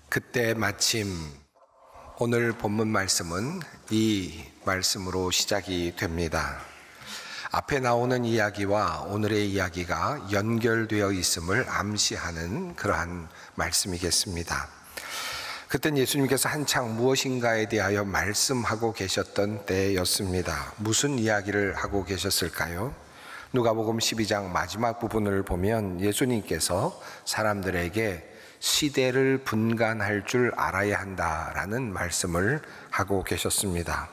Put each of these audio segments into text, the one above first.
그때 마침 오늘 본문 말씀은 이 말씀으로 시작이 됩니다. 앞에 나오는 이야기와 오늘의 이야기가 연결되어 있음을 암시하는 그러한 말씀이겠습니다. 그땐 예수님께서 한창 무엇인가에 대하여 말씀하고 계셨던 때였습니다. 무슨 이야기를 하고 계셨을까요? 누가복음 12장 마지막 부분을 보면 예수님께서 사람들에게 시대를 분간할 줄 알아야 한다라는 말씀을 하고 계셨습니다.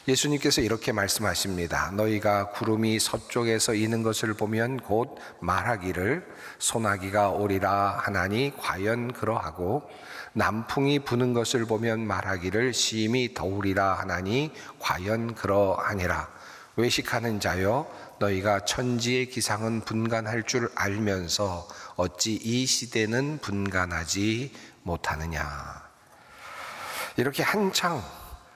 예수님께서 이렇게 말씀하십니다. 너희가 구름이 서쪽에서 이는 것을 보면 곧 말하기를 소나기가 오리라 하나니 과연 그러하고, 남풍이 부는 것을 보면 말하기를 심히 더우리라 하나니 과연 그러하니라. 외식하는 자여, 너희가 천지의 기상은 분간할 줄 알면서 어찌 이 시대는 분간하지 못하느냐. 이렇게 한창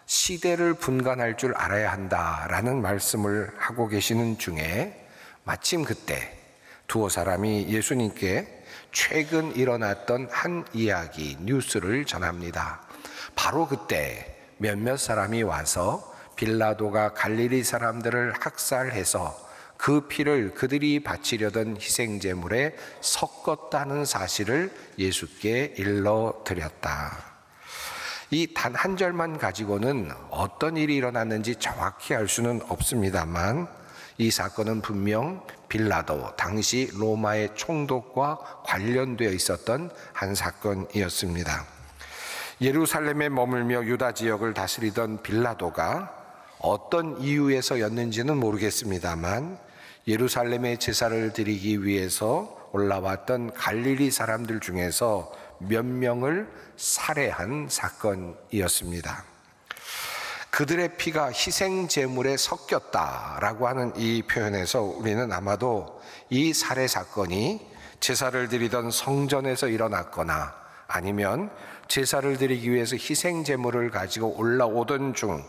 시대를 분간할 줄 알아야 한다라는 말씀을 하고 계시는 중에 마침 그때 두어 사람이 예수님께 최근 일어났던 한 이야기, 뉴스를 전합니다. 바로 그때 몇몇 사람이 와서 빌라도가 갈릴리 사람들을 학살해서 그 피를 그들이 바치려던 희생제물에 섞었다는 사실을 예수께 일러드렸다. 이 단 한 절만 가지고는 어떤 일이 일어났는지 정확히 알 수는 없습니다만, 이 사건은 분명 빌라도, 당시 로마의 총독과 관련되어 있었던 한 사건이었습니다. 예루살렘에 머물며 유다 지역을 다스리던 빌라도가 어떤 이유에서였는지는 모르겠습니다만, 예루살렘에 제사를 드리기 위해서 올라왔던 갈릴리 사람들 중에서 몇 명을 살해한 사건이었습니다. 그들의 피가 희생 제물에 섞였다라고 하는 이 표현에서 우리는 아마도 이 살해 사건이 제사를 드리던 성전에서 일어났거나 아니면 제사를 드리기 위해서 희생 제물을 가지고 올라오던 중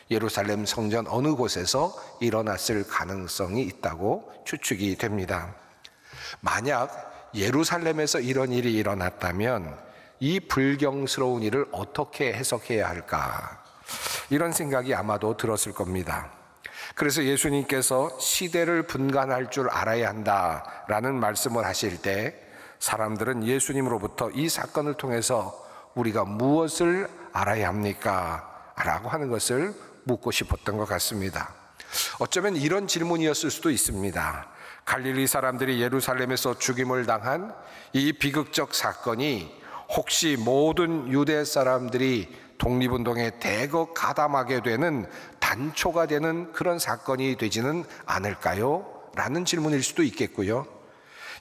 예루살렘 성전 어느 곳에서 일어났을 가능성이 있다고 추측이 됩니다. 만약 예루살렘에서 이런 일이 일어났다면 이 불경스러운 일을 어떻게 해석해야 할까? 이런 생각이 아마도 들었을 겁니다. 그래서 예수님께서 시대를 분간할 줄 알아야 한다라는 말씀을 하실 때 사람들은 예수님으로부터 이 사건을 통해서 우리가 무엇을 알아야 합니까? 라고 하는 것을 묻고 싶었던 것 같습니다. 어쩌면 이런 질문이었을 수도 있습니다. 갈릴리 사람들이 예루살렘에서 죽임을 당한 이 비극적 사건이 혹시 모든 유대 사람들이 독립운동에 대거 가담하게 되는 단초가 되는 그런 사건이 되지는 않을까요? 라는 질문일 수도 있겠고요.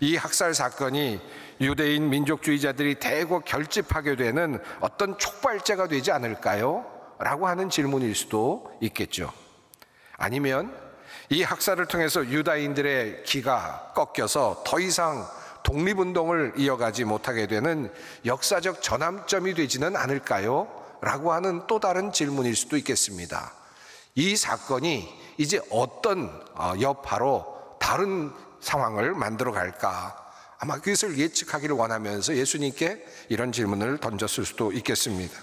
이 학살 사건이 유대인 민족주의자들이 대거 결집하게 되는 어떤 촉발제가 되지 않을까요? 라고 하는 질문일 수도 있겠죠. 아니면 이 학살을 통해서 유다인들의 기가 꺾여서 더 이상 독립운동을 이어가지 못하게 되는 역사적 전환점이 되지는 않을까요? 라고 하는 또 다른 질문일 수도 있겠습니다. 이 사건이 이제 어떤 여파로 다른 상황을 만들어 갈까? 아마 그것을 예측하기를 원하면서 예수님께 이런 질문을 던졌을 수도 있겠습니다.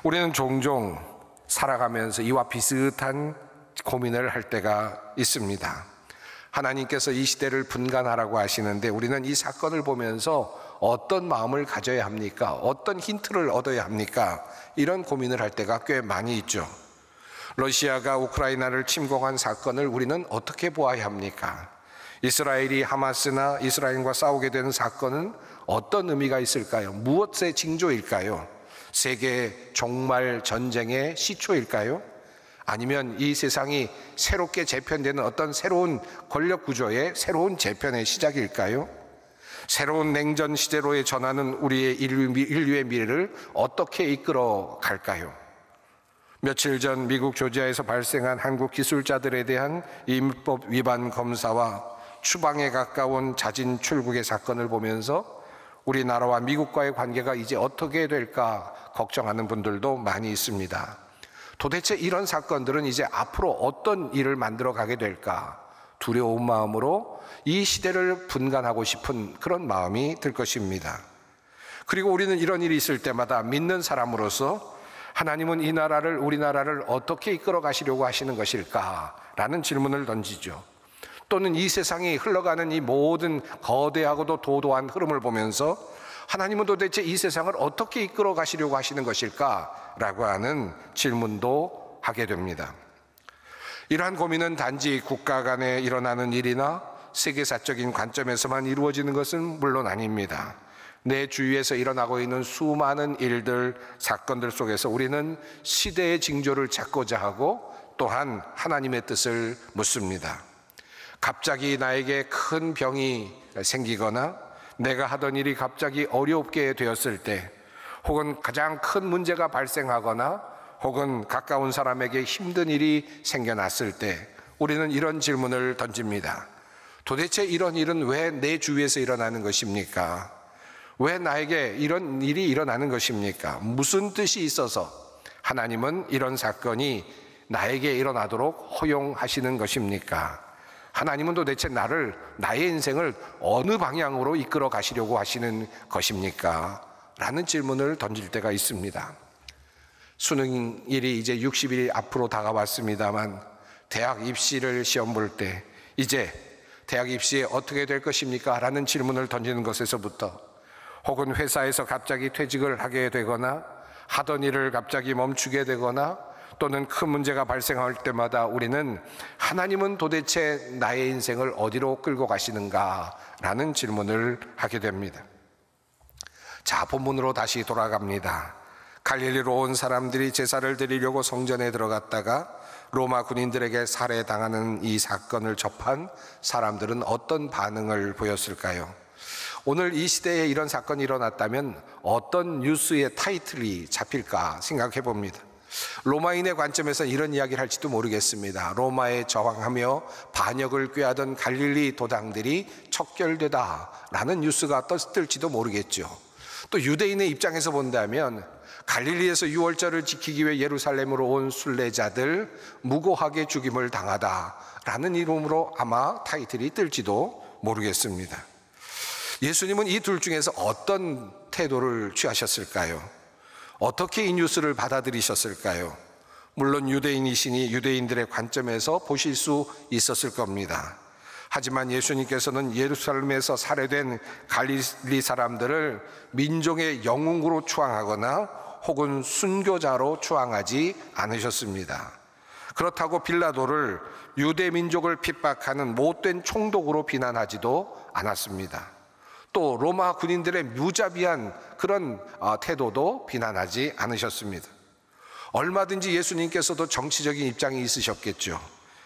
우리는 종종 살아가면서 이와 비슷한 고민을 할 때가 있습니다. 하나님께서 이 시대를 분간하라고 하시는데 우리는 이 사건을 보면서 어떤 마음을 가져야 합니까? 어떤 힌트를 얻어야 합니까? 이런 고민을 할 때가 꽤 많이 있죠. 러시아가 우크라이나를 침공한 사건을 우리는 어떻게 보아야 합니까? 이스라엘이 하마스나 이스라엘과 싸우게 되는 사건은 어떤 의미가 있을까요? 무엇의 징조일까요? 세계 종말 전쟁의 시초일까요? 아니면 이 세상이 새롭게 재편되는 어떤 새로운 권력 구조의 새로운 재편의 시작일까요? 새로운 냉전 시대로의 전환은 우리의 인류의 미래를 어떻게 이끌어 갈까요? 며칠 전 미국 조지아에서 발생한 한국 기술자들에 대한 입법 위반 검사와 추방에 가까운 자진 출국의 사건을 보면서 우리나라와 미국과의 관계가 이제 어떻게 될까 걱정하는 분들도 많이 있습니다. 도대체 이런 사건들은 이제 앞으로 어떤 일을 만들어 가게 될까? 두려운 마음으로 이 시대를 분간하고 싶은 그런 마음이 들 것입니다. 그리고 우리는 이런 일이 있을 때마다 믿는 사람으로서 하나님은 이 나라를, 우리나라를 어떻게 이끌어 가시려고 하시는 것일까라는 질문을 던지죠. 또는 이 세상이 흘러가는 이 모든 거대하고도 도도한 흐름을 보면서 하나님은 도대체 이 세상을 어떻게 이끌어 가시려고 하시는 것일까라고 하는 질문도 하게 됩니다. 이러한 고민은 단지 국가 간에 일어나는 일이나 세계사적인 관점에서만 이루어지는 것은 물론 아닙니다. 내 주위에서 일어나고 있는 수많은 일들, 사건들 속에서 우리는 시대의 징조를 찾고자 하고 또한 하나님의 뜻을 묻습니다. 갑자기 나에게 큰 병이 생기거나 내가 하던 일이 갑자기 어렵게 되었을 때, 혹은 가장 큰 문제가 발생하거나 혹은 가까운 사람에게 힘든 일이 생겨났을 때 우리는 이런 질문을 던집니다. 도대체 이런 일은 왜 내 주위에서 일어나는 것입니까? 왜 나에게 이런 일이 일어나는 것입니까? 무슨 뜻이 있어서 하나님은 이런 사건이 나에게 일어나도록 허용하시는 것입니까? 하나님은 도대체 나의 인생을 어느 방향으로 이끌어 가시려고 하시는 것입니까? 라는 질문을 던질 때가 있습니다. 수능일이 이제 60일이 앞으로 다가왔습니다만, 대학 입시를 시험 볼 때 이제 대학 입시에 어떻게 될 것입니까? 라는 질문을 던지는 것에서부터, 혹은 회사에서 갑자기 퇴직을 하게 되거나 하던 일을 갑자기 멈추게 되거나 또는 큰 문제가 발생할 때마다 우리는 하나님은 도대체 나의 인생을 어디로 끌고 가시는가? 라는 질문을 하게 됩니다. 자, 본문으로 다시 돌아갑니다. 갈릴리로 온 사람들이 제사를 드리려고 성전에 들어갔다가 로마 군인들에게 살해당하는 이 사건을 접한 사람들은 어떤 반응을 보였을까요? 오늘 이 시대에 이런 사건이 일어났다면 어떤 뉴스의 타이틀이 잡힐까 생각해 봅니다. 로마인의 관점에서는 이런 이야기를 할지도 모르겠습니다. 로마에 저항하며 반역을 꾀하던 갈릴리 도당들이 척결되다라는 뉴스가 떴을지도 모르겠죠. 또 유대인의 입장에서 본다면 갈릴리에서 유월절을 지키기 위해 예루살렘으로 온 순례자들 무고하게 죽임을 당하다라는 이름으로 아마 타이틀이 뜰지도 모르겠습니다. 예수님은 이 둘 중에서 어떤 태도를 취하셨을까요? 어떻게 이 뉴스를 받아들이셨을까요? 물론 유대인이시니 유대인들의 관점에서 보실 수 있었을 겁니다. 하지만 예수님께서는 예루살렘에서 살해된 갈릴리 사람들을 민족의 영웅으로 추앙하거나 혹은 순교자로 추앙하지 않으셨습니다. 그렇다고 빌라도를 유대 민족을 핍박하는 못된 총독으로 비난하지도 않았습니다. 또 로마 군인들의 무자비한 그런 태도도 비난하지 않으셨습니다. 얼마든지 예수님께서도 정치적인 입장이 있으셨겠죠.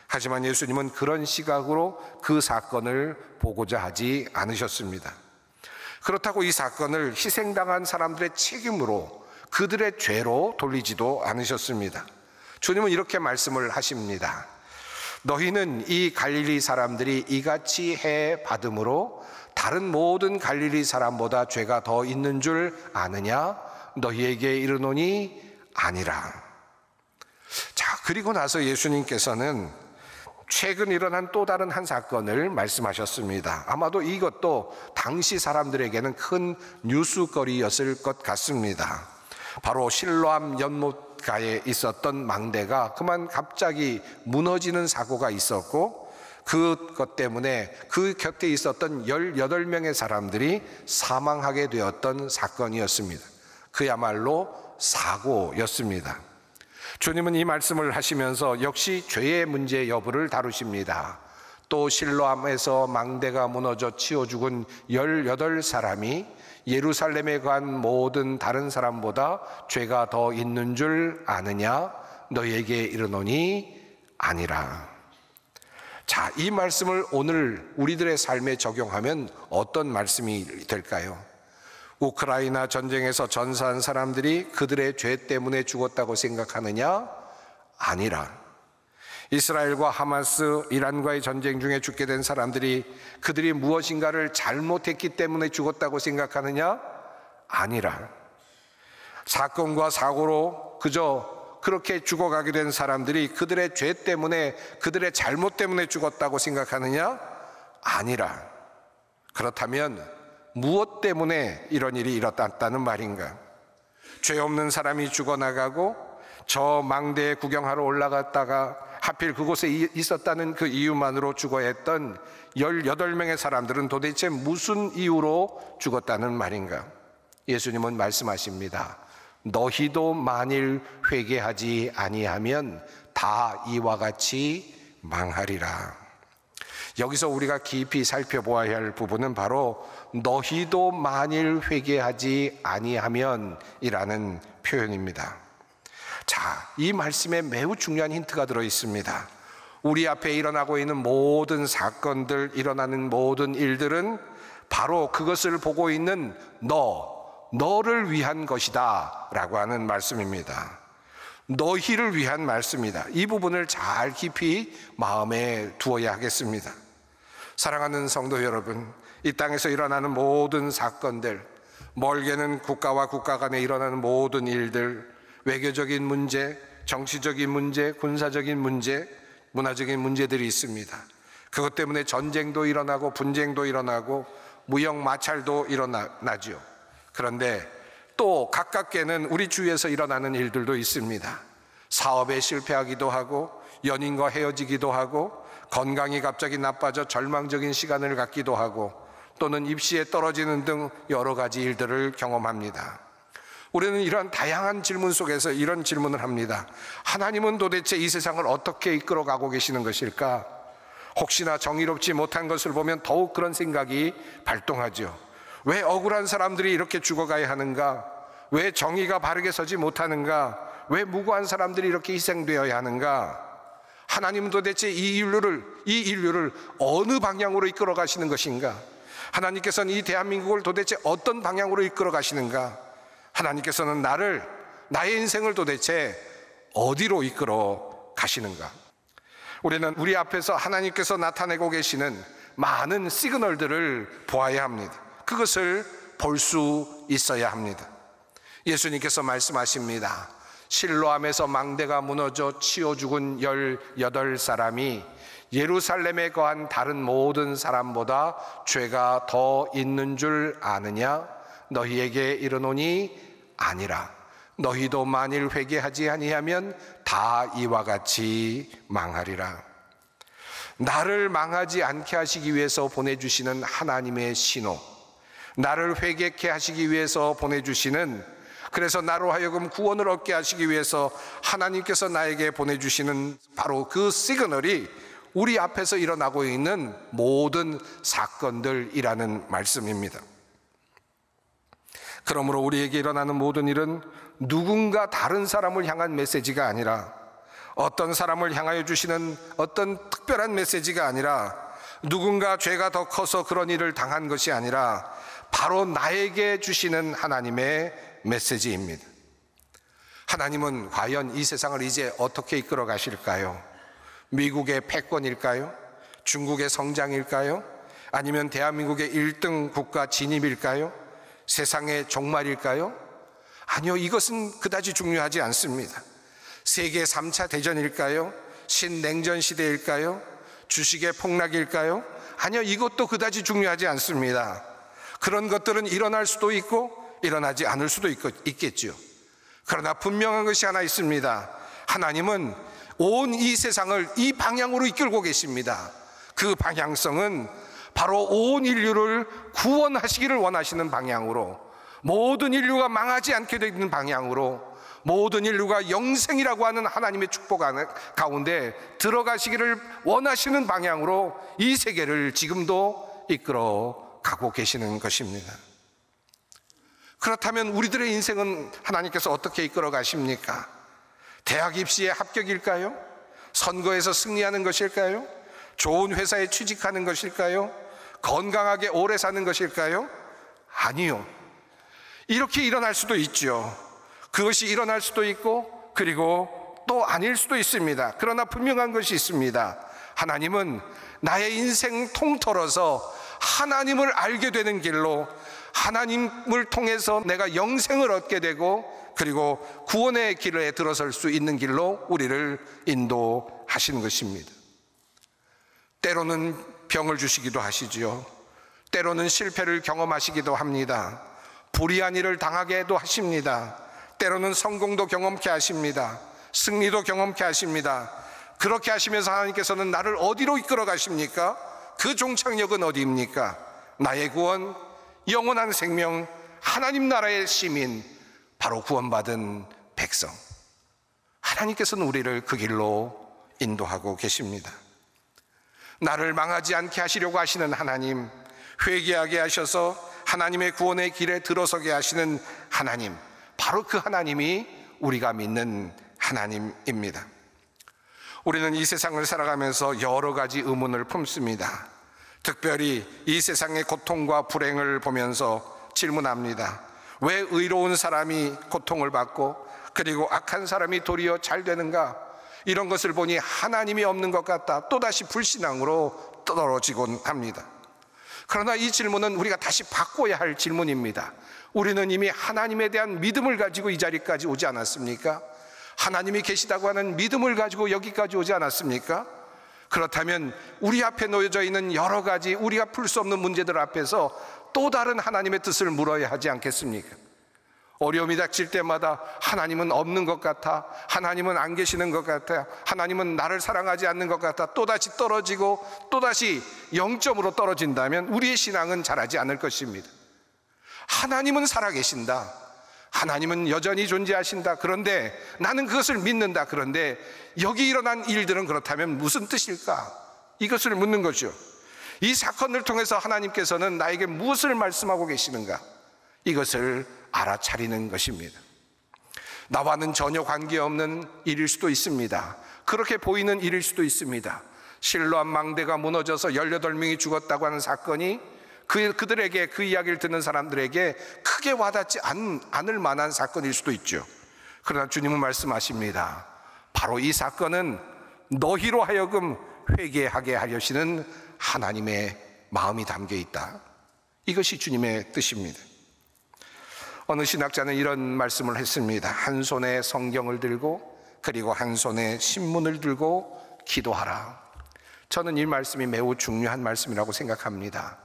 하지만 예수님은 그런 시각으로 그 사건을 보고자 하지 않으셨습니다. 그렇다고 이 사건을 희생당한 사람들의 책임으로, 그들의 죄로 돌리지도 않으셨습니다. 주님은 이렇게 말씀을 하십니다. 너희는 이 갈릴리 사람들이 이같이 해 받음으로 다른 모든 갈릴리 사람보다 죄가 더 있는 줄 아느냐? 너희에게 이르노니 아니라. 자, 그리고 나서 예수님께서는 최근 일어난 또 다른 한 사건을 말씀하셨습니다. 아마도 이것도 당시 사람들에게는 큰 뉴스거리였을 것 같습니다. 바로 실로암 연못가에 있었던 망대가 그만 갑자기 무너지는 사고가 있었고, 그것 때문에 그 곁에 있었던 18명의 사람들이 사망하게 되었던 사건이었습니다. 그야말로 사고였습니다. 주님은 이 말씀을 하시면서 역시 죄의 문제 여부를 다루십니다. 또 실로암에서 망대가 무너져 치워 죽은 18사람이 예루살렘에 간 모든 다른 사람보다 죄가 더 있는 줄 아느냐? 너희에게 이르노니 아니라. 자, 이 말씀을 오늘 우리들의 삶에 적용하면 어떤 말씀이 될까요? 우크라이나 전쟁에서 전사한 사람들이 그들의 죄 때문에 죽었다고 생각하느냐? 아니라. 이스라엘과 하마스, 이란과의 전쟁 중에 죽게 된 사람들이 그들이 무엇인가를 잘못했기 때문에 죽었다고 생각하느냐? 아니라. 사건과 사고로 그저 그렇게 죽어가게 된 사람들이 그들의 죄 때문에, 그들의 잘못 때문에 죽었다고 생각하느냐? 아니라. 그렇다면 무엇 때문에 이런 일이 일어났다는 말인가? 죄 없는 사람이 죽어나가고 저 망대에 구경하러 올라갔다가 하필 그곳에 있었다는 그 이유만으로 죽어야 했던 18명의 사람들은 도대체 무슨 이유로 죽었다는 말인가? 예수님은 말씀하십니다. 너희도 만일 회개하지 아니하면 다 이와 같이 망하리라. 여기서 우리가 깊이 살펴보아야 할 부분은 바로 너희도 만일 회개하지 아니하면 이라는 표현입니다. 자, 이 말씀에 매우 중요한 힌트가 들어 있습니다. 우리 앞에 일어나고 있는 모든 사건들, 일어나는 모든 일들은 바로 그것을 보고 있는 너를 위한 것이다 라고 하는 말씀입니다. 너희를 위한 말씀이다. 이 부분을 잘 깊이 마음에 두어야 하겠습니다. 사랑하는 성도 여러분, 이 땅에서 일어나는 모든 사건들, 멀게는 국가와 국가 간에 일어나는 모든 일들, 외교적인 문제, 정치적인 문제, 군사적인 문제, 문화적인 문제들이 있습니다. 그것 때문에 전쟁도 일어나고 분쟁도 일어나고 무역 마찰도 일어나죠. 그런데 또 가깝게는 우리 주위에서 일어나는 일들도 있습니다. 사업에 실패하기도 하고 연인과 헤어지기도 하고 건강이 갑자기 나빠져 절망적인 시간을 갖기도 하고 또는 입시에 떨어지는 등 여러 가지 일들을 경험합니다. 우리는 이런 다양한 질문 속에서 이런 질문을 합니다. 하나님은 도대체 이 세상을 어떻게 이끌어가고 계시는 것일까? 혹시나 정의롭지 못한 것을 보면 더욱 그런 생각이 발동하죠. 왜 억울한 사람들이 이렇게 죽어가야 하는가? 왜 정의가 바르게 서지 못하는가? 왜 무고한 사람들이 이렇게 희생되어야 하는가? 하나님은 도대체 이 인류를 어느 방향으로 이끌어 가시는 것인가? 하나님께서는 이 대한민국을 도대체 어떤 방향으로 이끌어 가시는가? 하나님께서는 나의 인생을 도대체 어디로 이끌어 가시는가? 우리는 우리 앞에서 하나님께서 나타내고 계시는 많은 시그널들을 보아야 합니다. 그것을 볼 수 있어야 합니다. 예수님께서 말씀하십니다. 실로암에서 망대가 무너져 치워 죽은 18사람이 예루살렘에 거한 다른 모든 사람보다 죄가 더 있는 줄 아느냐? 너희에게 이르노니 아니라. 너희도 만일 회개하지 아니하면 다 이와 같이 망하리라. 나를 망하지 않게 하시기 위해서 보내주시는 하나님의 신호, 나를 회개케 하시기 위해서 보내주시는, 그래서 나로 하여금 구원을 얻게 하시기 위해서 하나님께서 나에게 보내주시는 바로 그 시그널이 우리 앞에서 일어나고 있는 모든 사건들이라는 말씀입니다. 그러므로 우리에게 일어나는 모든 일은 누군가 다른 사람을 향한 메시지가 아니라, 어떤 사람을 향하여 주시는 어떤 특별한 메시지가 아니라, 누군가 죄가 더 커서 그런 일을 당한 것이 아니라 바로 나에게 주시는 하나님의 메시지입니다. 하나님은 과연 이 세상을 이제 어떻게 이끌어 가실까요? 미국의 패권일까요? 중국의 성장일까요? 아니면 대한민국의 1등 국가 진입일까요? 세상의 종말일까요? 아니요, 이것은 그다지 중요하지 않습니다. 세계 3차 대전일까요? 신냉전 시대일까요? 주식의 폭락일까요? 아니요, 이것도 그다지 중요하지 않습니다. 그런 것들은 일어날 수도 있고 일어나지 않을 수도 있겠죠. 그러나 분명한 것이 하나 있습니다. 하나님은 온 이 세상을 이 방향으로 이끌고 계십니다. 그 방향성은 바로 온 인류를 구원하시기를 원하시는 방향으로, 모든 인류가 망하지 않게 되는 방향으로, 모든 인류가 영생이라고 하는 하나님의 축복 가운데 들어가시기를 원하시는 방향으로 이 세계를 지금도 이끌어 가고 계시는 것입니다. 그렇다면 우리들의 인생은 하나님께서 어떻게 이끌어 가십니까? 대학 입시에 합격일까요? 선거에서 승리하는 것일까요? 좋은 회사에 취직하는 것일까요? 건강하게 오래 사는 것일까요? 아니요. 이렇게 일어날 수도 있죠. 그것이 일어날 수도 있고 그리고 또 아닐 수도 있습니다. 그러나 분명한 것이 있습니다. 하나님은 나의 인생 통틀어서 하나님을 알게 되는 길로, 하나님을 통해서 내가 영생을 얻게 되고 그리고 구원의 길에 들어설 수 있는 길로 우리를 인도하시는 것입니다. 때로는 병을 주시기도 하시지요. 때로는 실패를 경험하시기도 합니다. 불의한 일을 당하게도 하십니다. 때로는 성공도 경험케 하십니다. 승리도 경험케 하십니다. 그렇게 하시면서 하나님께서는 나를 어디로 이끌어 가십니까? 그 종착역은 어디입니까? 나의 구원, 영원한 생명, 하나님 나라의 시민, 바로 구원받은 백성. 하나님께서는 우리를 그 길로 인도하고 계십니다. 나를 망하지 않게 하시려고 하시는 하나님, 회개하게 하셔서 하나님의 구원의 길에 들어서게 하시는 하나님, 바로 그 하나님이 우리가 믿는 하나님입니다. 우리는 이 세상을 살아가면서 여러 가지 의문을 품습니다. 특별히 이 세상의 고통과 불행을 보면서 질문합니다. 왜 의로운 사람이 고통을 받고 그리고 악한 사람이 도리어 잘 되는가? 이런 것을 보니 하나님이 없는 것 같다. 또다시 불신앙으로 떨어지곤 합니다. 그러나 이 질문은 우리가 다시 바꿔야 할 질문입니다. 우리는 이미 하나님에 대한 믿음을 가지고 이 자리까지 오지 않았습니까? 하나님이 계시다고 하는 믿음을 가지고 여기까지 오지 않았습니까? 그렇다면 우리 앞에 놓여져 있는 여러 가지 우리가 풀 수 없는 문제들 앞에서 또 다른 하나님의 뜻을 물어야 하지 않겠습니까? 어려움이 닥칠 때마다 하나님은 없는 것 같아, 하나님은 안 계시는 것 같아, 하나님은 나를 사랑하지 않는 것 같아, 또다시 떨어지고 또다시 0점으로 떨어진다면 우리의 신앙은 자라지 않을 것입니다. 하나님은 살아계신다, 하나님은 여전히 존재하신다, 그런데 나는 그것을 믿는다, 그런데 여기 일어난 일들은 그렇다면 무슨 뜻일까? 이것을 묻는 거죠. 이 사건을 통해서 하나님께서는 나에게 무엇을 말씀하고 계시는가? 이것을 알아차리는 것입니다. 나와는 전혀 관계없는 일일 수도 있습니다. 그렇게 보이는 일일 수도 있습니다. 실로암 망대가 무너져서 18명이 죽었다고 하는 사건이 그들에게, 그 이야기를 듣는 사람들에게 크게 와닿지 않을 만한 사건일 수도 있죠. 그러나 주님은 말씀하십니다. 바로 이 사건은 너희로 하여금 회개하게 하려시는 하나님의 마음이 담겨 있다. 이것이 주님의 뜻입니다. 어느 신학자는 이런 말씀을 했습니다. 한 손에 성경을 들고 그리고 한 손에 신문을 들고 기도하라. 저는 이 말씀이 매우 중요한 말씀이라고 생각합니다.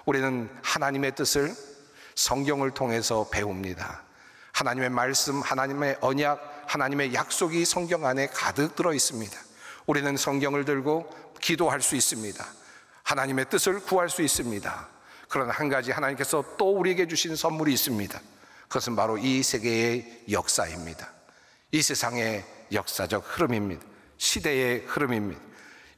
우리는 하나님의 뜻을 성경을 통해서 배웁니다. 하나님의 말씀, 하나님의 언약, 하나님의 약속이 성경 안에 가득 들어 있습니다. 우리는 성경을 들고 기도할 수 있습니다. 하나님의 뜻을 구할 수 있습니다. 그러나 한 가지 하나님께서 또 우리에게 주신 선물이 있습니다. 그것은 바로 이 세계의 역사입니다. 이 세상의 역사적 흐름입니다. 시대의 흐름입니다.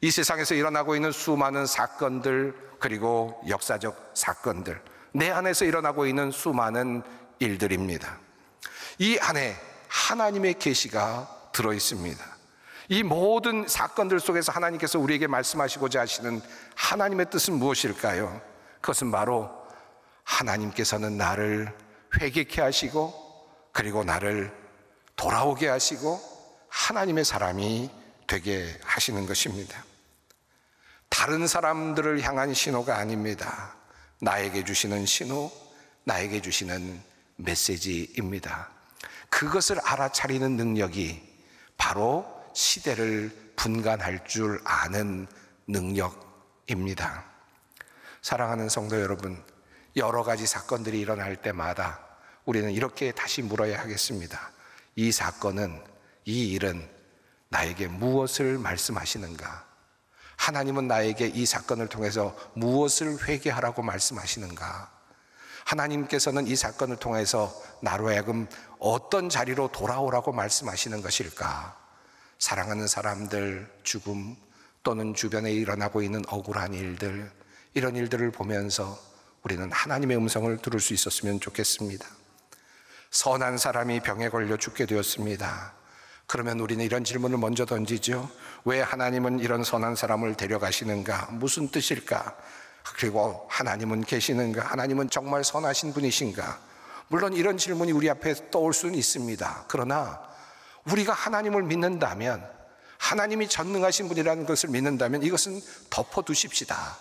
이 세상에서 일어나고 있는 수많은 사건들, 그리고 역사적 사건들, 내 안에서 일어나고 있는 수많은 일들입니다. 이 안에 하나님의 계시가 들어 있습니다. 이 모든 사건들 속에서 하나님께서 우리에게 말씀하시고자 하시는 하나님의 뜻은 무엇일까요? 그것은 바로 하나님께서는 나를 회개케 하시고 그리고 나를 돌아오게 하시고 하나님의 사람이 되게 하시는 것입니다. 다른 사람들을 향한 신호가 아닙니다. 나에게 주시는 신호, 나에게 주시는 메시지입니다. 그것을 알아차리는 능력이 바로 시대를 분간할 줄 아는 능력입니다. 사랑하는 성도 여러분, 여러 가지 사건들이 일어날 때마다 우리는 이렇게 다시 물어야 하겠습니다. 이 사건은, 이 일은 나에게 무엇을 말씀하시는가? 하나님은 나에게 이 사건을 통해서 무엇을 회개하라고 말씀하시는가? 하나님께서는 이 사건을 통해서 나로 하여금 어떤 자리로 돌아오라고 말씀하시는 것일까? 사랑하는 사람들 죽음, 또는 주변에 일어나고 있는 억울한 일들, 이런 일들을 보면서 우리는 하나님의 음성을 들을 수 있었으면 좋겠습니다. 선한 사람이 병에 걸려 죽게 되었습니다. 그러면 우리는 이런 질문을 먼저 던지죠. 왜 하나님은 이런 선한 사람을 데려가시는가? 무슨 뜻일까? 그리고 하나님은 계시는가? 하나님은 정말 선하신 분이신가? 물론 이런 질문이 우리 앞에 떠올 수는 있습니다. 그러나 우리가 하나님을 믿는다면, 하나님이 전능하신 분이라는 것을 믿는다면 이것은 덮어두십시다.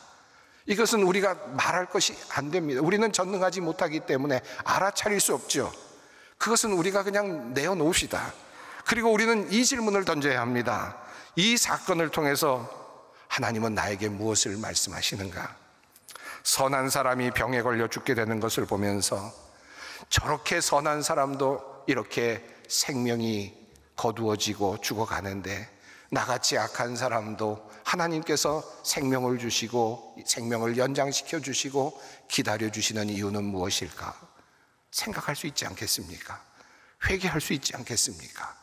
이것은 우리가 말할 것이 안 됩니다. 우리는 전능하지 못하기 때문에 알아차릴 수 없죠. 그것은 우리가 그냥 내어놓읍시다. 그리고 우리는 이 질문을 던져야 합니다. 이 사건을 통해서 하나님은 나에게 무엇을 말씀하시는가? 선한 사람이 병에 걸려 죽게 되는 것을 보면서 저렇게 선한 사람도 이렇게 생명이 거두어지고 죽어가는데 나같이 악한 사람도 하나님께서 생명을 주시고 생명을 연장시켜 주시고 기다려 주시는 이유는 무엇일까 생각할 수 있지 않겠습니까? 회개할 수 있지 않겠습니까?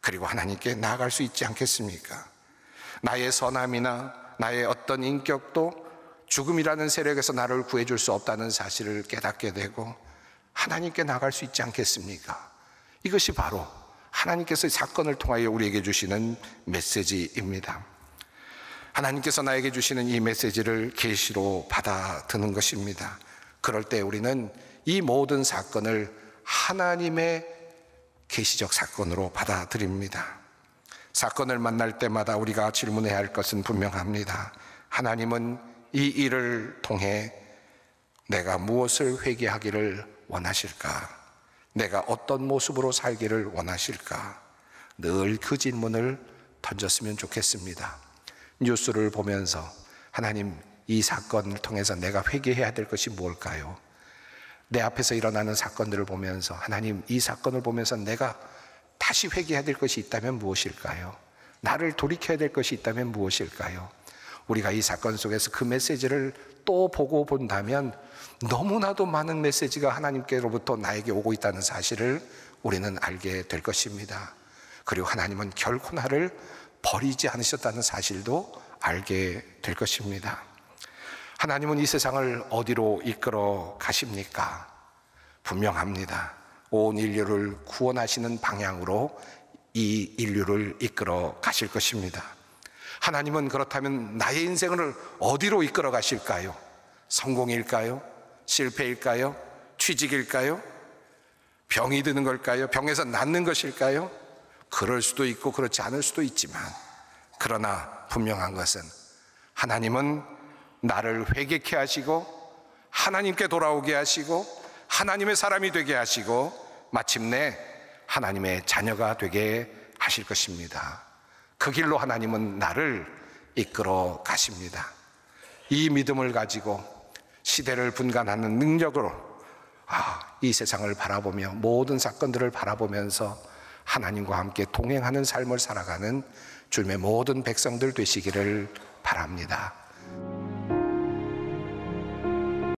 그리고 하나님께 나아갈 수 있지 않겠습니까? 나의 선함이나 나의 어떤 인격도 죽음이라는 세력에서 나를 구해줄 수 없다는 사실을 깨닫게 되고 하나님께 나아갈 수 있지 않겠습니까? 이것이 바로 하나님께서 사건을 통하여 우리에게 주시는 메시지입니다. 하나님께서 나에게 주시는 이 메시지를 계시로 받아드는 것입니다. 그럴 때 우리는 이 모든 사건을 하나님의 계시적 사건으로 받아들입니다. 사건을 만날 때마다 우리가 질문해야 할 것은 분명합니다. 하나님은 이 일을 통해 내가 무엇을 회개하기를 원하실까? 내가 어떤 모습으로 살기를 원하실까? 늘 그 질문을 던졌으면 좋겠습니다. 뉴스를 보면서 하나님, 이 사건을 통해서 내가 회개해야 될 것이 뭘까요? 내 앞에서 일어나는 사건들을 보면서 하나님, 이 사건을 보면서 내가 다시 회개해야 될 것이 있다면 무엇일까요? 나를 돌이켜야 될 것이 있다면 무엇일까요? 우리가 이 사건 속에서 그 메시지를 또 보고 본다면 너무나도 많은 메시지가 하나님께로부터 나에게 오고 있다는 사실을 우리는 알게 될 것입니다. 그리고 하나님은 결코 나를 버리지 않으셨다는 사실도 알게 될 것입니다. 하나님은 이 세상을 어디로 이끌어 가십니까? 분명합니다. 온 인류를 구원하시는 방향으로 이 인류를 이끌어 가실 것입니다. 하나님은 그렇다면 나의 인생을 어디로 이끌어 가실까요? 성공일까요? 실패일까요? 취직일까요? 병이 드는 걸까요? 병에서 낫는 것일까요? 그럴 수도 있고 그렇지 않을 수도 있지만, 그러나 분명한 것은 하나님은 나를 회개케 하시고 하나님께 돌아오게 하시고 하나님의 사람이 되게 하시고 마침내 하나님의 자녀가 되게 하실 것입니다. 그 길로 하나님은 나를 이끌어 가십니다. 이 믿음을 가지고 시대를 분간하는 능력으로 이 세상을 바라보며 모든 사건들을 바라보면서 하나님과 함께 동행하는 삶을 살아가는 주님의 모든 백성들 되시기를 바랍니다.